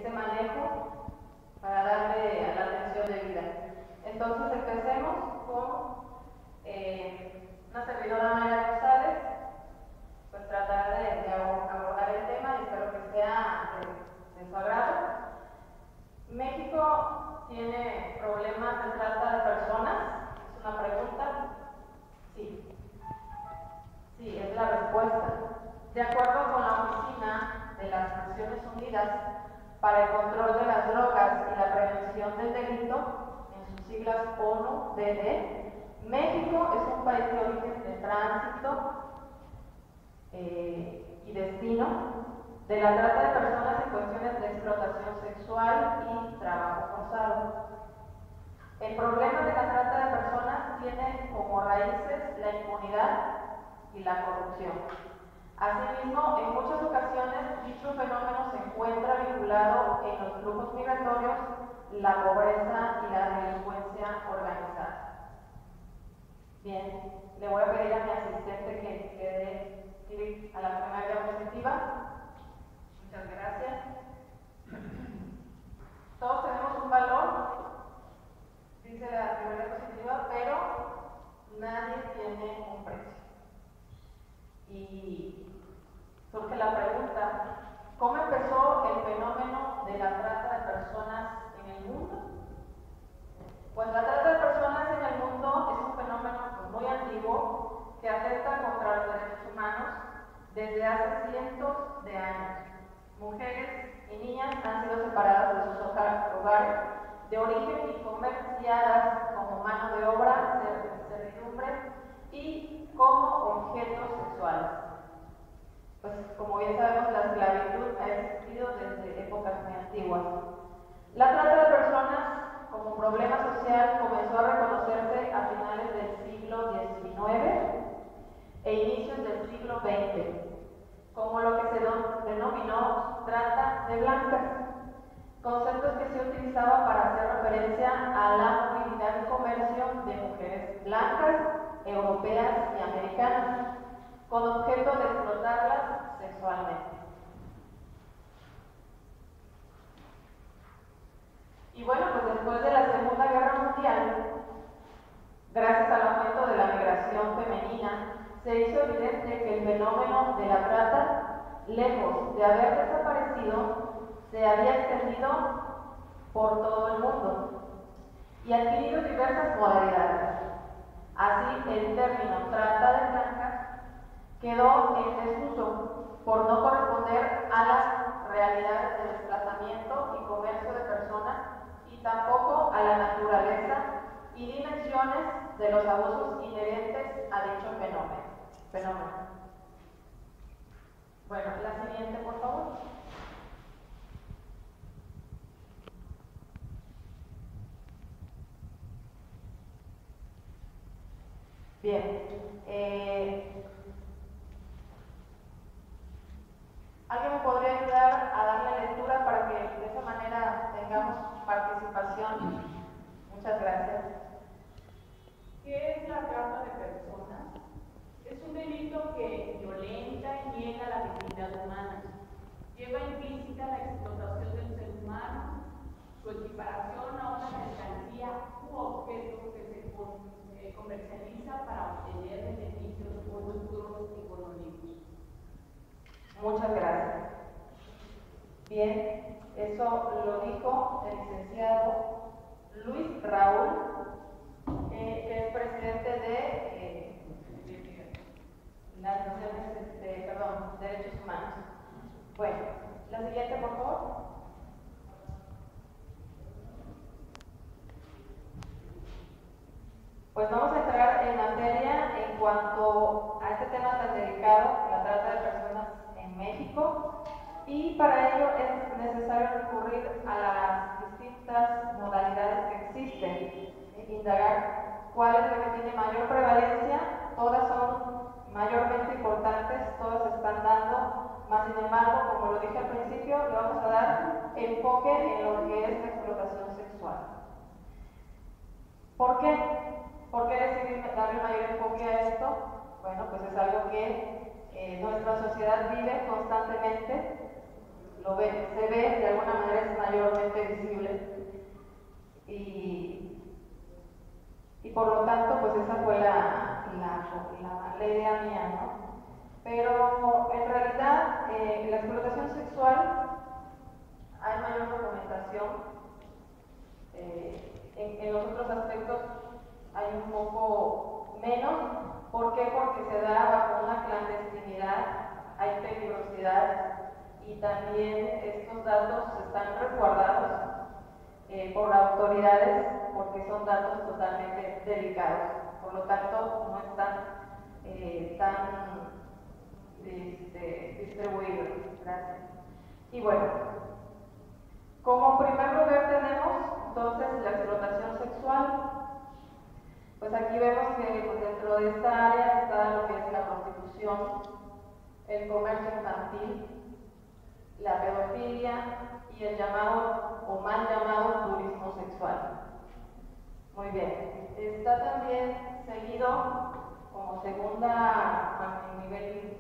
ese manejo para darle a la atención debida. Entonces empecemos con una servidora Maya González, pues tratar de abordar el tema y espero que sea de su agrado. ¿México tiene problemas de trata de personas? Es una pregunta. Sí. Sí, es la respuesta. De acuerdo con la Oficina de las Naciones Unidas para el Control de las Drogas y la Prevención del Delito, en sus siglas ONU-DD, México es un país de origen de tránsito y destino de la trata de personas en cuestiones de explotación sexual y trabajo forzado. El problema de la trata de personas tiene como raíces la impunidad y la corrupción. Asimismo, en muchas ocasiones, dicho fenómeno se encuentra vinculado en los flujos migratorios, la pobreza y la delincuencia organizada. Bien, le voy a pedir a mi asistente que dé clic a la primera diapositiva. Muchas gracias. Todos tenemos un valor, dice la primera diapositiva, pero nadie tiene un precio. Y surge la pregunta, ¿cómo empezó el fenómeno de la trata de personas en el mundo? Pues la trata de personas en el mundo es un fenómeno muy antiguo que atenta contra los derechos humanos desde hace cientos de años. Mujeres y niñas han sido separadas de sus hogares de origen y comerciadas como mano de obra, servidumbre y como objetos sexuales. Pues como bien sabemos, la esclavitud ha existido desde épocas muy antiguas. La trata de personas como problema social comenzó a reconocerse a finales del siglo XIX e inicios del siglo XX, como lo que se denominó trata de blancas, conceptos que se utilizaban para hacer referencia a la movilidad y comercio de mujeres blancas, europeas y americanas, con objeto de explotarlas sexualmente. Y bueno, pues después de la Segunda Guerra Mundial, gracias al aumento de la migración femenina, se hizo evidente que el fenómeno de la trata, lejos de haber desaparecido, se había extendido por todo el mundo y adquirido diversas modalidades. Así, el término trata de blancas quedó en desuso por no corresponder a las realidades de desplazamiento y comercio de personas y tampoco a la naturaleza y dimensiones de los abusos inherentes a dicho fenómeno. Bueno, la siguiente, por favor. Bien. ¿Alguien me podría ayudar a darle lectura para que de esa manera tengamos participación? Muchas gracias. ¿Qué es la trata de personas? Es un delito que violenta y niega la dignidad humana. Lleva implícita la explotación del ser humano, su equiparación a una mercancía u objeto que se comercializa para obtener beneficios o lucros económicos. Muchas gracias. Bien, eso lo dijo el licenciado Luis Raúl, que es presidente de las Naciones, Derechos Humanos. Bueno, la siguiente, por favor. Pues vamos a entrar en materia en cuanto a este tema tan delicado, la trata de personas en México, y para ello es necesario recurrir a las distintas modalidades que existen, indagar cuál es la que tiene mayor prevalencia. Todas son mayormente importantes, todas están dando, más sin embargo, como lo dije al principio, le vamos a dar enfoque en lo que es la explotación sexual. ¿Por qué? ¿Por qué decidí darle mayor enfoque a esto? Bueno, pues es algo que nuestra sociedad vive constantemente se ve, de alguna manera es mayormente visible y por lo tanto pues esa fue la idea mía, ¿no? Pero en realidad la explotación sexual hay mayor documentación, en los otros aspectos hay un poco menos. ¿Por qué? Porque se da bajo una clandestinidad, hay peligrosidad y también estos datos están resguardados por autoridades porque son datos totalmente delicados, por lo tanto no están tan distribuidos. Gracias. Y bueno, como primer lugar tenemos entonces la explotación sexual. Pues aquí vemos que pues, dentro de esta área está lo que es la prostitución, el comercio infantil, la pedofilia y el llamado o mal llamado turismo sexual. Muy bien. Está también seguido como segunda nivel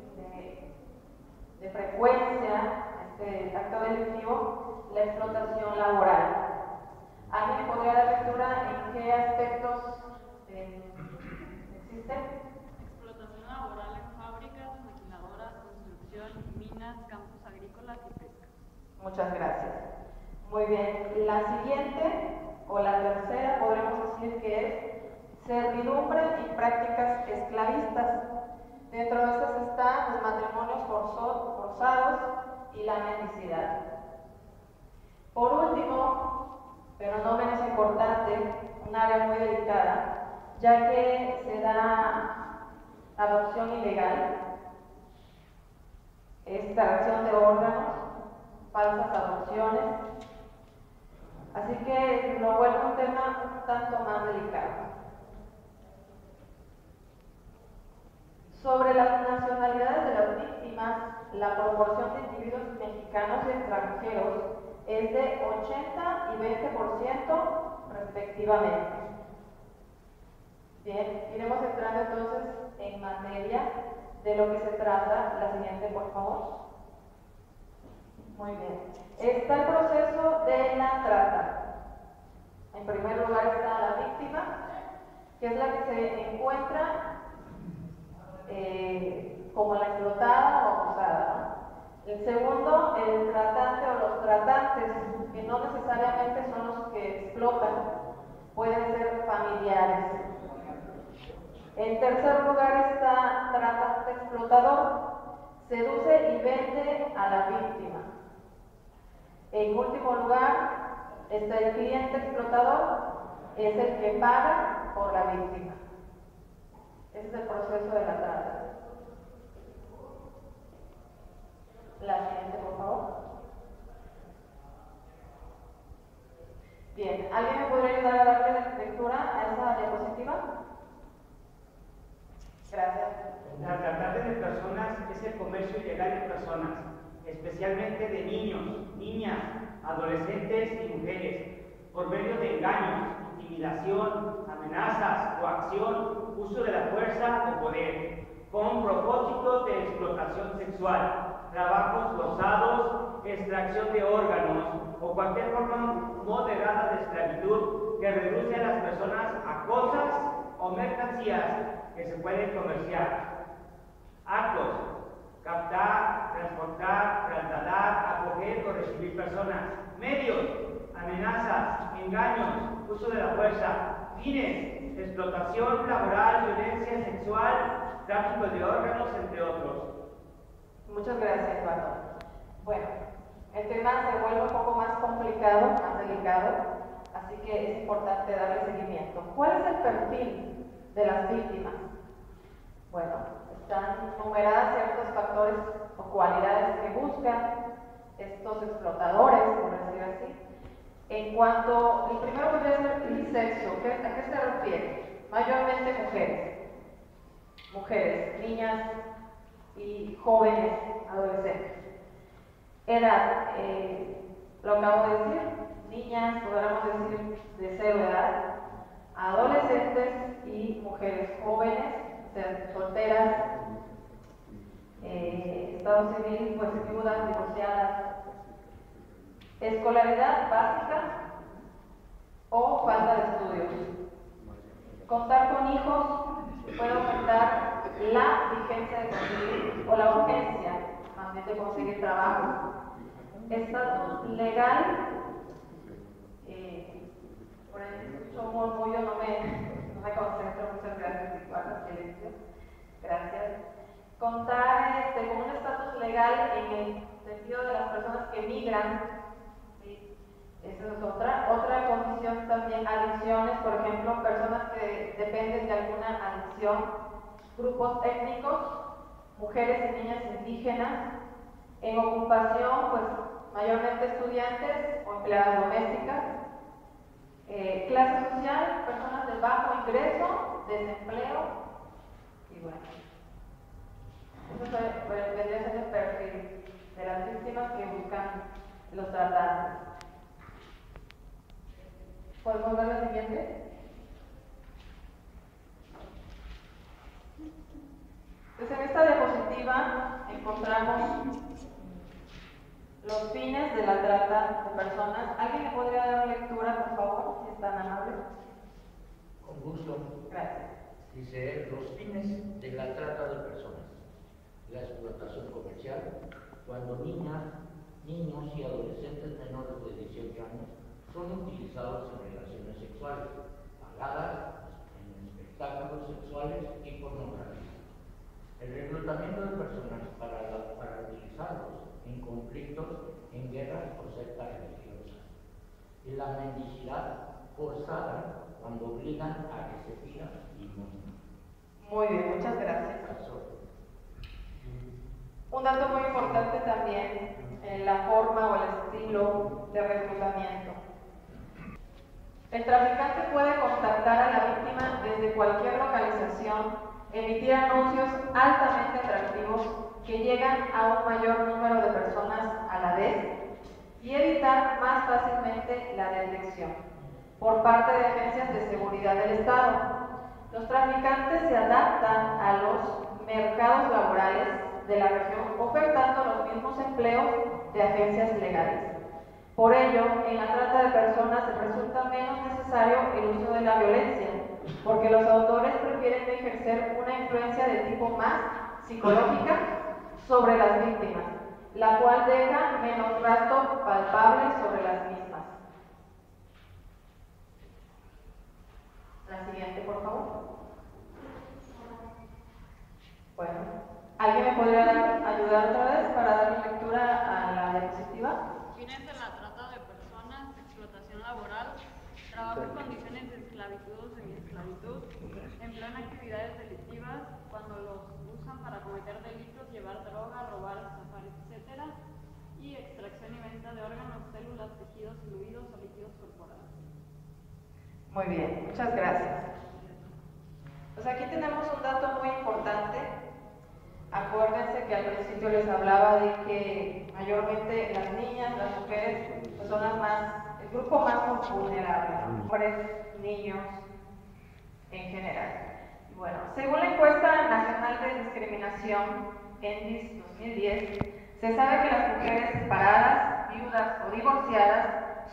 de frecuencia este acto delictivo, la explotación laboral. ¿Alguien podría dar lectura en qué aspectos existen? Explotación laboral en fábricas, maquiladoras, construcción, minas, campos agrícolas y pesca. Muchas gracias. Muy bien. La siguiente, o la tercera, podremos decir que es servidumbre y prácticas esclavistas. Dentro de estas están los matrimonios forzados y la mendicidad. Por último, pero no menos importante, un área muy delicada, ya que se da adopción ilegal, extracción de órganos, falsas adopciones, así que lo vuelve un tema un tanto más delicado. Sobre las nacionalidades de las víctimas, la proporción de individuos mexicanos y extranjeros es de 80 y 20% respectivamente. Bien, iremos entrando entonces en materia de lo que se trata. La siguiente, por favor. Muy bien. Está el proceso de la trata. En primer lugar está la víctima, que es la que se encuentra como la explotada o abusada, ¿no? El segundo, el tratante o los tratantes, que no necesariamente son los que explotan, pueden ser familiares. En tercer lugar está tratante explotador, seduce y vende a la víctima. En último lugar está el cliente explotador, es el que paga por la víctima. Ese es el proceso de la trata. La siguiente, por favor. Bien, ¿alguien me podría ayudar a darle lectura a esa diapositiva? Gracias. La trata de personas es el comercio ilegal de personas, especialmente de niños, niñas, adolescentes y mujeres, por medio de engaños, intimidación, amenazas, coacción, uso de la fuerza o poder, con propósito de explotación sexual, trabajos forzados, extracción de órganos o cualquier forma moderada de esclavitud que reduce a las personas a cosas o mercancías que se pueden comerciar. Actos: captar, transportar, trasladar, acoger o recibir personas. Medios: amenazas, engaños, uso de la fuerza. Fines: explotación laboral, violencia sexual, tráfico de órganos, entre otros. Muchas gracias, Eduardo. Bueno, el tema se vuelve un poco más complicado, más delicado, así que es importante darle seguimiento. ¿Cuál es el perfil de las víctimas? Bueno, están numeradas ciertos factores o cualidades que buscan estos explotadores, por decir así. En cuanto, el primero podría ser el sexo. ¿A qué se refiere? Mayormente mujeres, niñas y jóvenes, adolescentes. Edad, lo acabo de decir, niñas, podríamos decir de 0 edad, adolescentes y mujeres jóvenes, solteras, estado civil, pues viudas, divorciadas, escolaridad básica o falta de estudios. Contar con hijos puede aumentar la vigencia de conseguir o la urgencia también de conseguir trabajo. Estatus legal, por ahí escucho un murmullo, no me concentro, muchas gracias, guarda silencio. Gracias. Contar con un estatus legal en el sentido de las personas que migran, ¿sí? Esa es otra condición también. Adicciones, por ejemplo, personas que dependen de alguna adicción, grupos étnicos, mujeres y niñas indígenas, en ocupación, pues mayormente estudiantes o empleadas domésticas, clase social, personas de bajo ingreso, desempleo, y bueno, eso vendría a ser el perfil de las víctimas que buscan los tratantes. ¿Podemos ver la siguiente? Pues en esta diapositiva encontramos los fines de la trata de personas. ¿Alguien me podría dar lectura, por favor, si es tan amable? Con gusto. Gracias. Dice, los fines de la trata de personas. La explotación comercial, cuando niñas, niños y adolescentes menores de 18 años son utilizados en relaciones sexuales, pagadas, en espectáculos sexuales y pornografía. El reclutamiento de personas para utilizarlos en conflictos, en guerras o sectas religiosas. Y la mendicidad forzada cuando obligan a que se pidan limosna. Muy bien, muchas gracias. Un dato muy importante también, la forma o el estilo de reclutamiento. El traficante puede contactar a la víctima desde cualquier localización, emitir anuncios altamente atractivos que llegan a un mayor número de personas a la vez y evitar más fácilmente la detección por parte de agencias de seguridad del Estado. Los traficantes se adaptan a los mercados laborales de la región, ofertando los mismos empleos de agencias legales. Por ello, en la trata de personas resulta menos necesario el uso de la violencia, porque los autores prefieren ejercer una influencia de tipo más psicológica sobre las víctimas, la cual deja menos rastro palpable sobre las mismas. La siguiente, por favor. Bueno, ¿alguien me podría ayudar otra vez para dar lectura a la diapositiva? Fines de la trata de personas, explotación laboral, trabajo en condiciones de esclavitud o semiesclavitud, empleo en actividades delictivas, cuando los usan para cometer delitos, llevar droga, robar, estafar, etc. Y extracción y venta de órganos, células, tejidos, fluidos o líquidos corporales. Muy bien, muchas gracias. Pues aquí tenemos un dato muy importante. Acuérdense que al principio les hablaba de que mayormente las niñas, las mujeres, pues son el grupo más vulnerable, hombres, niños en general. Y bueno, según la encuesta nacional de discriminación ENDIS 2010, se sabe que las mujeres separadas, viudas o divorciadas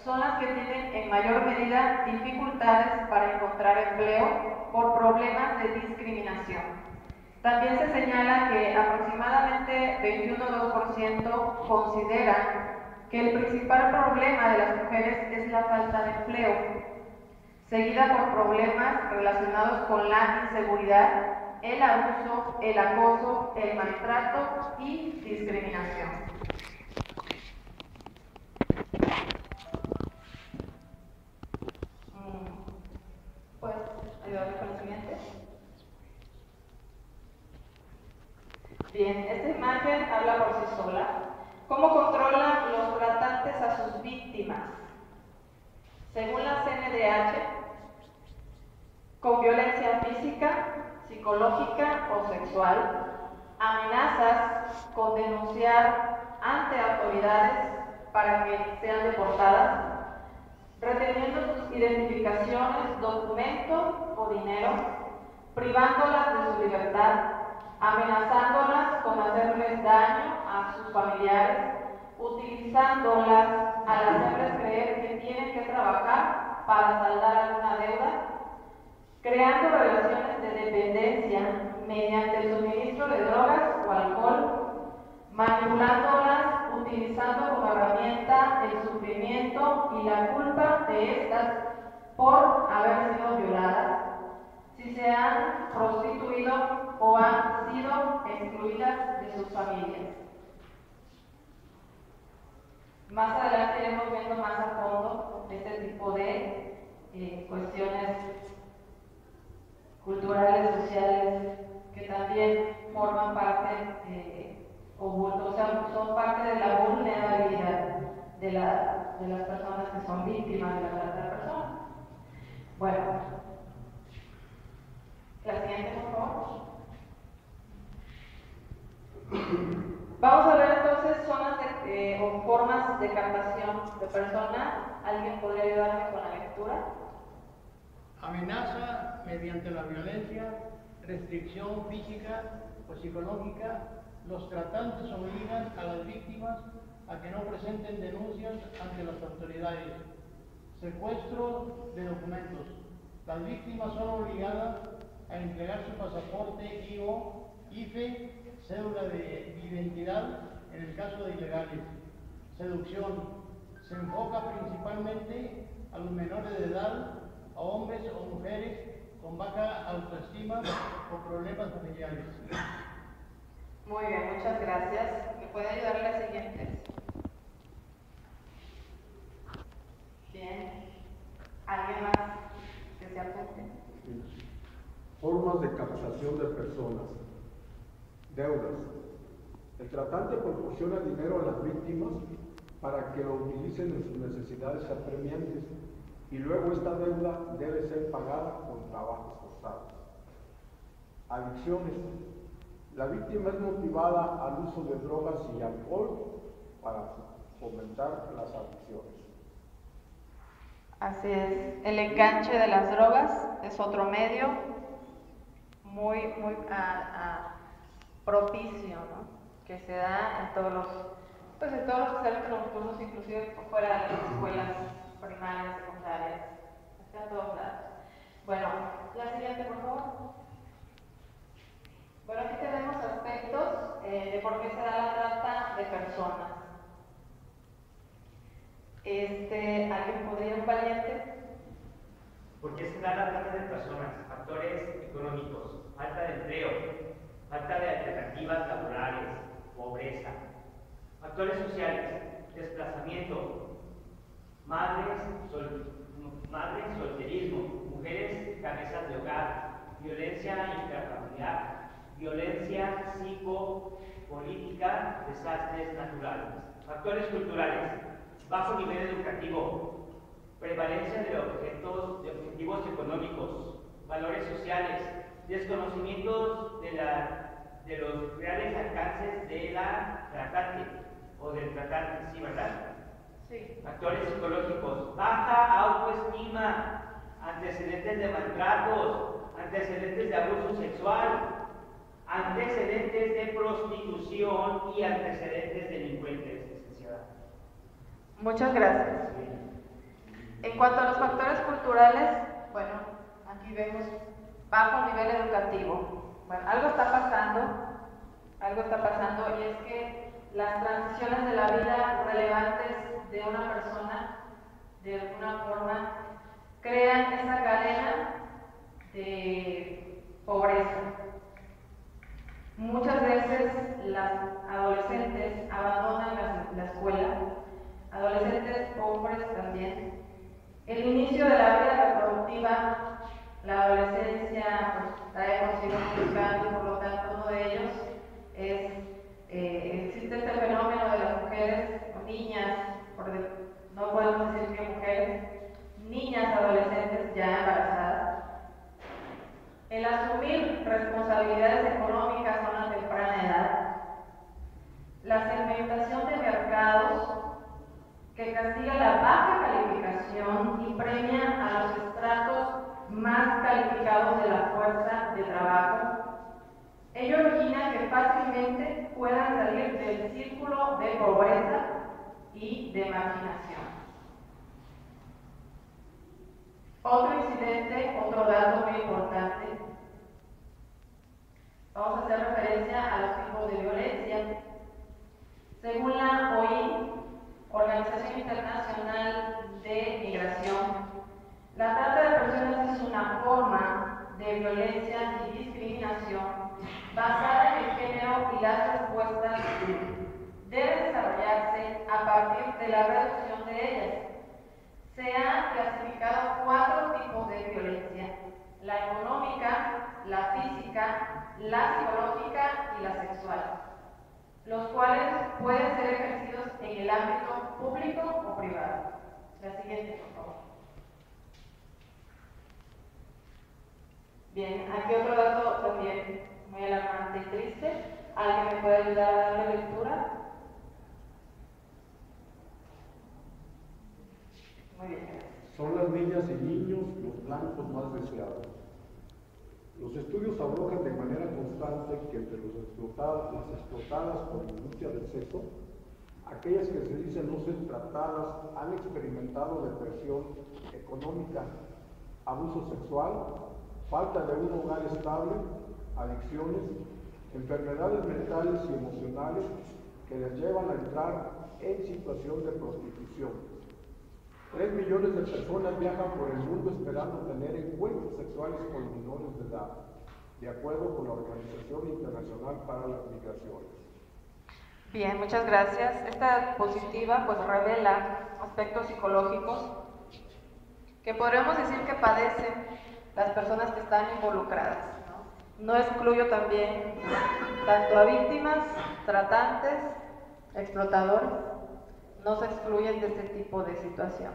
son las que tienen en mayor medida dificultades para encontrar empleo por problemas de discriminación. También se señala que aproximadamente 21,2% consideran que el principal problema de las mujeres es la falta de empleo, seguida por problemas relacionados con la inseguridad, el abuso, el acoso, el maltrato y discriminación. ¿Puedes ayudarme con el siguiente? Bien, esta imagen habla por sí sola. ¿Cómo controlan los tratantes a sus víctimas? Según la CNDH, con violencia física, psicológica o sexual, amenazas con denunciar ante autoridades para que sean deportadas, reteniendo sus identificaciones, documentos o dinero, privándolas de su libertad, amenazándolas con hacerles daño a sus familiares, utilizándolas al hacerles creer que tienen que trabajar para saldar alguna deuda, creando relaciones de dependencia mediante el suministro de drogas o alcohol, manipulándolas, utilizando como herramienta el sufrimiento y la culpa de estas por haber sido violadas, si se han prostituido o han sido excluidas de sus familias. Más adelante iremos viendo más a fondo este tipo de cuestiones culturales, sociales, que también forman parte o sea, son parte de la vulnerabilidad de las personas que son víctimas de la trata de personas. Bueno, la siguiente, por favor. Vamos a ver entonces zonas o formas de captación de personas. ¿Alguien podría ayudarme con la lectura? Amenaza mediante la violencia, restricción física o psicológica. Los tratantes obligan a las víctimas a que no presenten denuncias ante las autoridades. Secuestro de documentos. Las víctimas son obligadas a entregar su pasaporte y/o IFE, cédula de identidad en el caso de ilegales. Seducción. Se enfoca principalmente a los menores de edad, a hombres o mujeres con baja autoestima o problemas familiares. Muy bien, muchas gracias. ¿Me puede ayudar a la siguiente? Bien. ¿Alguien más que se apunte? Formas de captación de personas. Deudas. El tratante proporciona dinero a las víctimas para que lo utilicen en sus necesidades apremiantes y luego esta deuda debe ser pagada con trabajos forzados. Adicciones. La víctima es motivada al uso de drogas y alcohol para fomentar las adicciones. Así es. El enganche de las drogas es otro medio muy propicio, ¿no? Que se da en todos los servicios nocturnos, inclusive fuera de las escuelas primarias, secundarias, está en todos lados. Bueno, la siguiente, por favor. Bueno, aquí tenemos aspectos de por qué se da la trata de personas. ¿Alguien podría ir un valiente? ¿Por qué se da la trata de personas? Factores económicos, falta de empleo, falta de alternativas laborales, pobreza. Factores sociales, desplazamiento, madres, solterismo, mujeres cabezas de hogar, violencia intrafamiliar, violencia psicopolítica, desastres naturales. Factores culturales, bajo nivel educativo, prevalencia de objetivos económicos, valores sociales, desconocimientos de los reales alcances de la tratante o del tratante, ¿sí, verdad? Sí. Factores psicológicos, baja autoestima, antecedentes de maltratos, antecedentes de abuso sexual, antecedentes de prostitución y antecedentes delincuentes, licenciada. Muchas gracias. En cuanto a los factores culturales, bueno, aquí vemos bajo nivel educativo. Bueno, algo está pasando y es que las transiciones de la vida relevantes de una persona, de alguna forma, crean esa cadena de pobreza. Muchas veces las adolescentes abandonan la escuela, adolescentes hombres también. El inicio de la vida reproductiva, la adolescencia, pues trae consigo muchos cambios, por lo tanto uno de ellos es, existe este fenómeno de las mujeres o niñas, no podemos decir que mujeres, niñas adolescentes ya embarazadas. El asumir responsabilidades económicas a una temprana edad, la segmentación de mercados que castiga la baja calificación y premia a los estratos más calificados de la fuerza de trabajo. Ello origina que fácilmente puedan salir del círculo de pobreza y de marginación. Otro incidente, otro dato muy importante, vamos a hacer referencia a los tipos de violencia. Según la OIM, Organización Internacional de Migración, la trata de personas es una forma de violencia y discriminación basada en el género y las respuestas deben desarrollarse a partir de la reducción de ellas. Se han clasificado 4 tipos de violencia: la económica, la física, la psicológica y la sexual, los cuales pueden ser ejercidos en el ámbito público o privado. La siguiente, por favor. Bien, aquí otro dato también muy alarmante y triste. ¿Alguien me puede ayudar a darle lectura? Muy bien, gracias. Son las niñas y niños los blancos más deseados. Los estudios arrojan de manera constante que entre las explotadas por la industria del sexo, aquellas que se dicen no ser tratadas han experimentado depresión económica, abuso sexual, falta de un hogar estable, adicciones, enfermedades mentales y emocionales que les llevan a entrar en situación de prostitución. 3 millones de personas viajan por el mundo esperando tener encuentros sexuales con menores de edad, de acuerdo con la Organización Internacional para las Migraciones. Bien, muchas gracias. Esta diapositiva pues revela aspectos psicológicos que podríamos decir que padecen las personas que están involucradas, ¿no? No excluyo también tanto a víctimas, tratantes, explotadores, no se excluyen de este tipo de situación.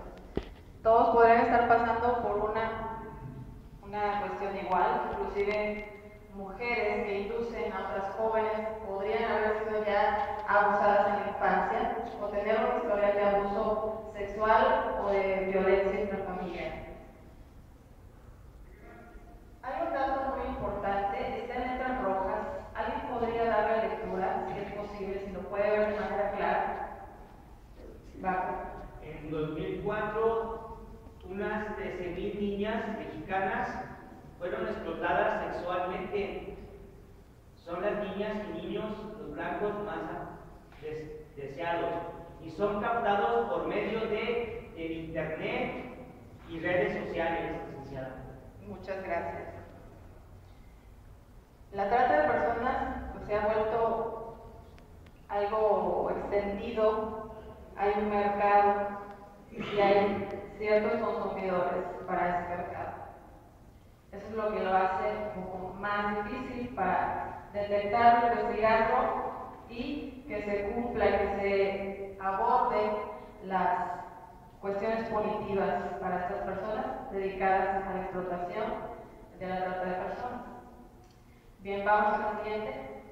Todos podrían estar pasando por una cuestión igual, inclusive mujeres que inducen a otras jóvenes podrían haber sido ya abusadas en la infancia o tener una historia de abuso sexual o de violencia intrafamiliar. Hay un dato muy importante, está en letras rojas. ¿Alguien podría darle lectura, si es posible, si lo puede ver de manera clara? Bajo. En 2004, unas 13.000 niñas mexicanas fueron explotadas sexualmente. Son las niñas y niños los blancos más deseados y son captados por medio de internet y redes sociales, licenciada. Muchas gracias. La trata de personas pues, se ha vuelto algo extendido, hay un mercado y hay ciertos consumidores para ese mercado. Eso es lo que lo hace un poco más difícil para detectarlo, investigarlo y que se cumpla y que se aborde las cuestiones punitivas para estas personas dedicadas a la explotación de la trata de personas. Bien, vamos a la siguiente.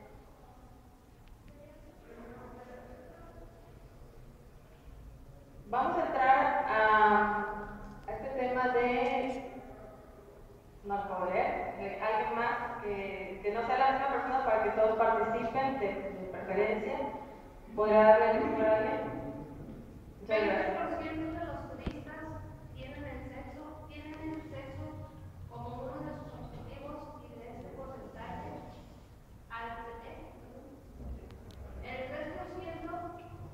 Vamos a entrar a este tema de narcoleer. Alguien más que no sea la misma persona para que todos participen de preferencia. ¿Podría darle lectura a alguien? Muchas gracias. 20% de los turistas tienen el sexo como uno de sus objetivos y de este porcentaje, el 3%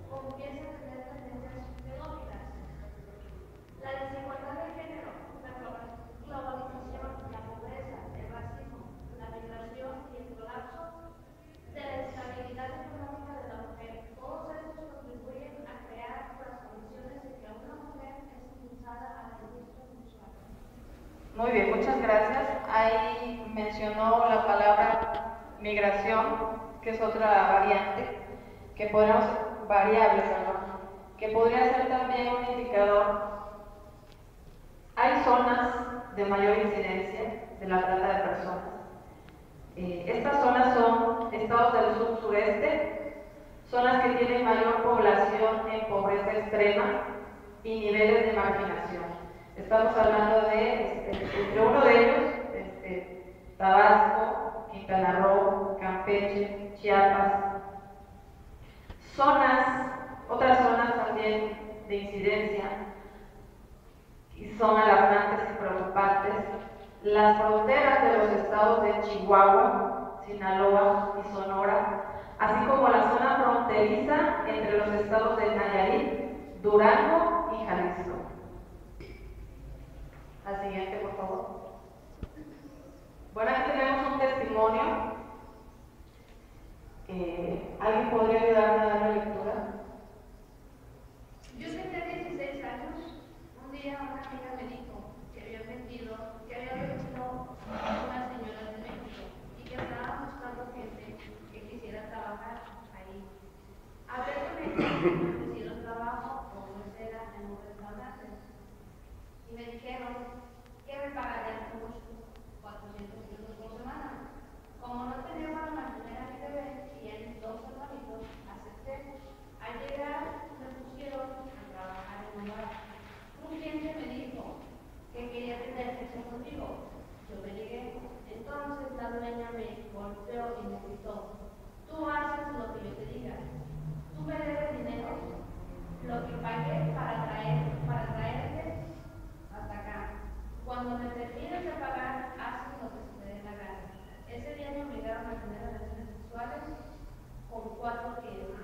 confiesa tener tendencias pedófilas. La desigualdad de género, la globalización, la pobreza, el racismo, la migración y el colapso de la estabilidad económica de la mujer, todos estos contribuyen a crear las condiciones de que una mujer es impulsada a la industria sexual. Muy bien, muchas gracias. Ahí mencionó la palabra migración, que es otra variante, que podríamos, variable, que podría ser también un indicador. Hay zonas de mayor incidencia de la trata de personas. Estas zonas son estados del sur-sureste, zonas que tienen mayor población en pobreza extrema y niveles de marginación. Estamos hablando de, entre uno de ellos, Tabasco, Quintana Roo, Campeche, Chiapas. Zonas Otras zonas también de incidencia y son alarmantes y preocupantes. Las fronteras de los estados de Chihuahua, Sinaloa y Sonora, así como la zona fronteriza entre los estados de Nayarit, Durango y Jalisco. La siguiente, por favor. Bueno, aquí tenemos un testimonio. ¿Alguien podría ayudarme a dar la lectura? Yo tenía 16 años. Un día una amiga me dijo que había venido unas señoras de México y que estaban buscando gente que quisiera trabajar ahí. Hablé con ellos, me ofrecieron trabajo como mesera en un restaurante y me dijeron que me pagarían unos 400 pesos por semana. Como no tenía para mantener a mi bebé y en 2 hermanitos, acepté. Al llegar me pusieron a trabajar en un bar. Un cliente me dijo que quería tener sexo conmigo. Yo me negué. Entonces la dueña me golpeó y me gritó: tú haces lo que yo te diga. Tú me debes dinero, lo que pagué para traerte hasta acá. Cuando me termines de pagar, haces lo que se te dé la gana. Ese día me obligaron a tener relaciones sexuales con 4 clientes.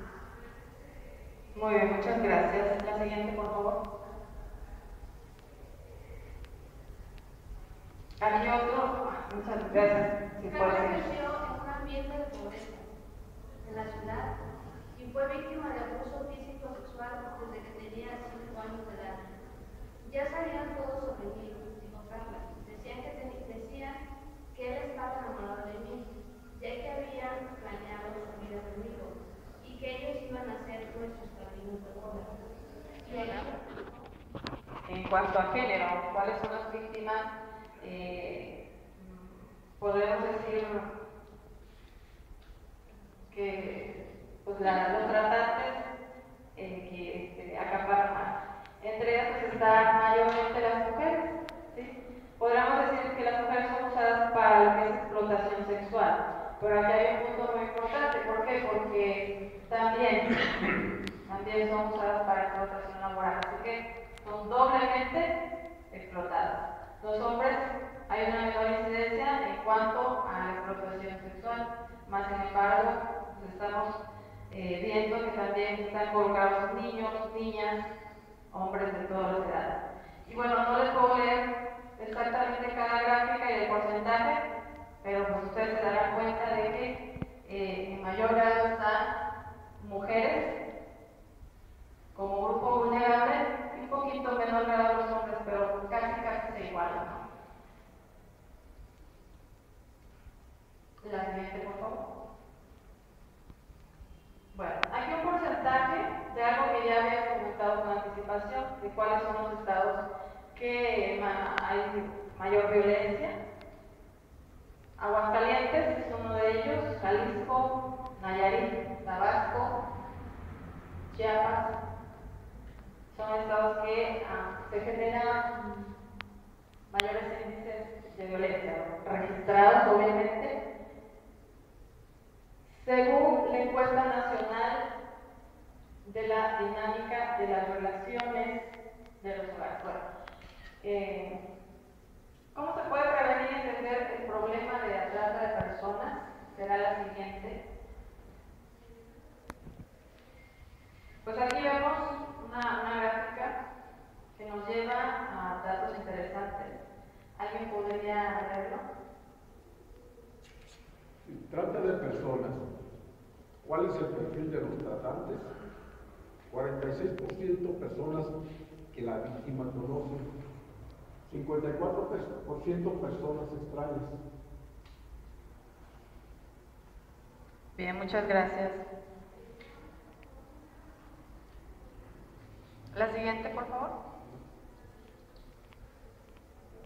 Muy bien, muchas gracias. La siguiente, por favor. Aquí otro. Muchas gracias. Si Carla puede. creció en un ambiente de pobreza en la ciudad y fue víctima de abuso físico sexual desde que tenía 5 años de edad. Ya sabían todo sobre mí, dijo Carla. Decían que él estaba enamorado de mí, ya que habían planeado su vida conmigo y que ellos iban a ser nuestros padrinos de boda. En cuanto a género, ¿cuáles son las víctimas? Podemos decir que pues, los tratantes que acaparan más. Entre ellas pues, están mayormente las mujeres. ¿Sí? Podríamos decir que las mujeres son usadas para lo que es explotación sexual, pero aquí hay un punto muy importante. ¿Por qué? Porque también son usadas para explotación laboral, así que son doblemente explotadas. Los hombres hay una menor incidencia en cuanto a la explotación sexual, más sin embargo pues estamos viendo que también están involucrados niños, niñas, hombres de todas las edades. Y bueno, no les puedo leer exactamente cada gráfica y el porcentaje, pero pues ustedes se darán cuenta de que en mayor grado están mujeres como grupo vulnerable y un poquito menor grado los hombres, pero casi se igualan, ¿no? La siguiente, por favor. Bueno, aquí un porcentaje de algo que ya había comentado con anticipación, de cuáles son los estados que hay mayor violencia. Aguascalientes es uno de ellos, Jalisco, Nayarit, Tabasco, Chiapas. Son estados que se generan mayores índices de violencia, ¿no? Registrados obviamente, según la encuesta nacional de la dinámica de las relaciones de los hogares. Bueno, ¿cómo se puede prevenir y entender el problema de la trata de personas? Será la siguiente. Pues aquí vemos una gráfica que nos lleva a datos interesantes. ¿Alguien podría verlo? Trata de personas. ¿Cuál es el perfil de los tratantes? 46% personas que la víctima conoce, 54% personas extrañas. Bien, muchas gracias. La siguiente, por favor.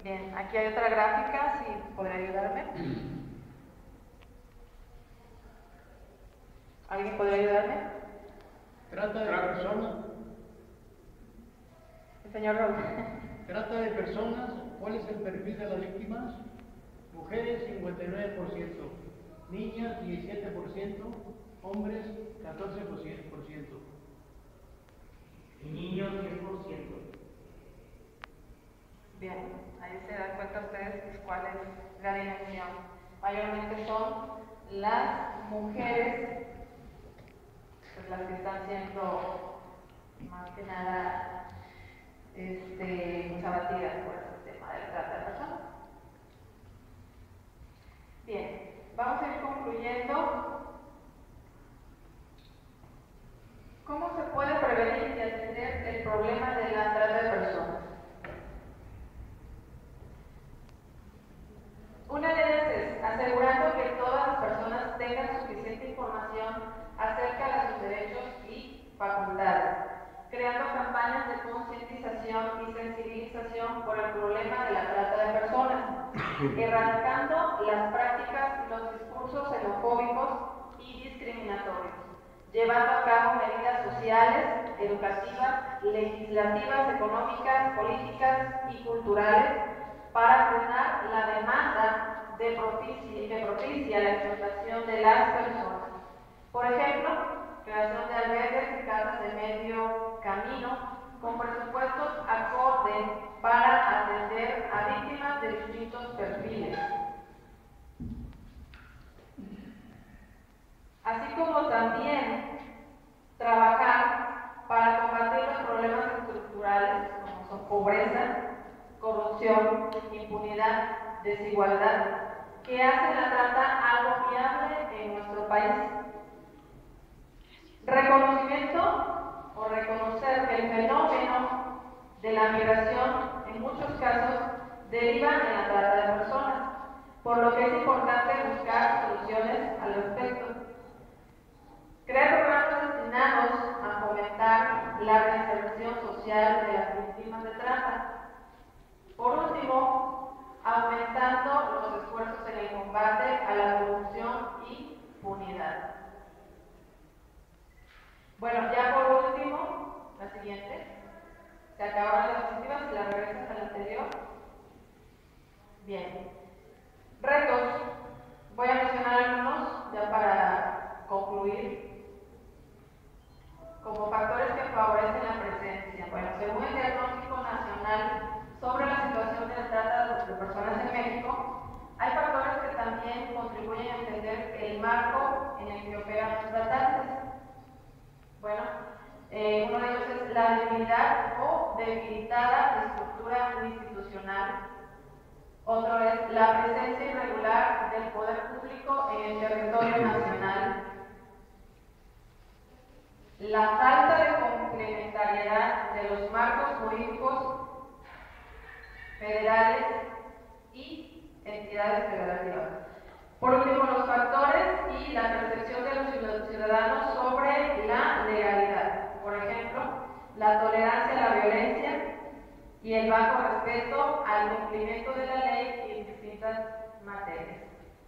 Bien, aquí hay otra gráfica, si podría ayudarme. ¿Alguien podría ayudarme? Trata de personas. El señor Raúl. Trata de personas. ¿Cuál es el perfil de las víctimas? Mujeres 59%, niñas 17%, hombres 14%. y niños 10%. Bien, ahí se dan cuenta ustedes pues, cuál es la dimensión. Mayormente son las mujeres pues, las que están siendo más que nada abatidas por el tema de la trata de personas. Bien, vamos a ir concluyendo. ¿Cómo se puede prevenir y atender el problema de la trata de personas? Una de ellas es asegurando que todas las personas tengan suficiente información acerca de sus derechos y facultades, creando campañas de concientización y sensibilización por el problema de la trata de personas, erradicando las prácticas y los discursos xenofóbicos y discriminatorios, llevando a cabo medidas sociales, educativas, legislativas, económicas, políticas y culturales para frenar la demanda que propicia la explotación de las personas. Por ejemplo, creación de albergues y casas de medio camino con presupuestos acordes para atender a víctimas de distintos perfiles. Así como también trabajar para combatir los problemas estructurales como son pobreza, corrupción, impunidad, desigualdad, que hacen la trata algo viable en nuestro país. Reconocimiento o reconocer que el fenómeno de la migración en muchos casos deriva en la trata de personas, por lo que es importante buscar soluciones al respecto. Crear programas destinados a fomentar la reinserción social de las víctimas de trata. Por último, aumentando los esfuerzos en el combate a la corrupción y impunidad. Bueno, ya por último, la siguiente. Se acabaron las diapositivas y las regresas a la anterior. Bien. Retos. Voy a mencionar algunos ya para concluir. Como factores que favorecen la presencia. Bueno, según el Diagnóstico Nacional sobre la situación de la trata de personas en México, hay factores que también contribuyen a entender el marco en el que operan los tratantes. Bueno, uno de ellos es la debilidad o debilitada estructura institucional. Otro es la presencia irregular del poder público en el territorio nacional. La falta de complementariedad de los marcos jurídicos federales y entidades federativas. Por último, los factores y la percepción de los ciudadanos sobre la legalidad. Por ejemplo, la tolerancia a la violencia y el bajo respeto al cumplimiento de la ley en distintas materias.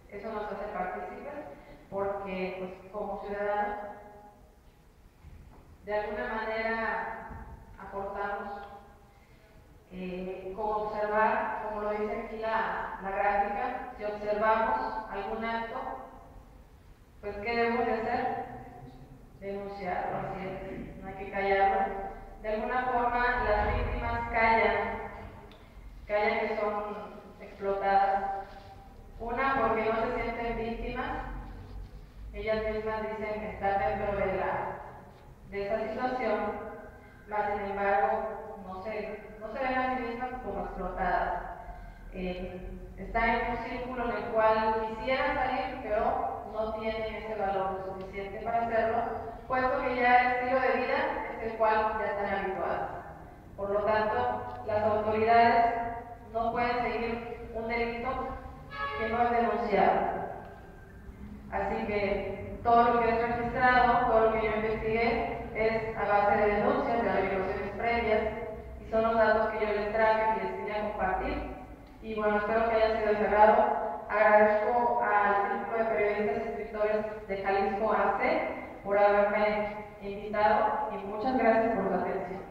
Eso nos hace partícipes porque, pues, como ciudadanos, de alguna manera aportamos como observar, como lo dice aquí la gráfica, si observamos algún acto, pues ¿qué debemos de hacer? Denunciarlo, así es, no hay que callarlo. De alguna forma las víctimas callan que son explotadas. Una, porque no se sienten víctimas, ellas mismas dicen estar dentro de esa situación, mas sin embargo no se ven a sí mismas como explotadas. Están en un círculo en el cual quisieran salir, pero no tienen ese valor suficiente para hacerlo, puesto que ya el estilo de vida es el cual ya están habituados. Por lo tanto, las autoridades no pueden seguir un delito que no es denunciado. Así que todo lo que es registrado, todo lo que yo investigué, es a base de denuncias, de averiguaciones previas, y son los datos que yo les traje y les quería compartir. Y bueno, espero que haya sido cerrado. Agradezco al Círculo de Periodistas y Escritores de Jalisco AC por haberme invitado y muchas gracias por su atención.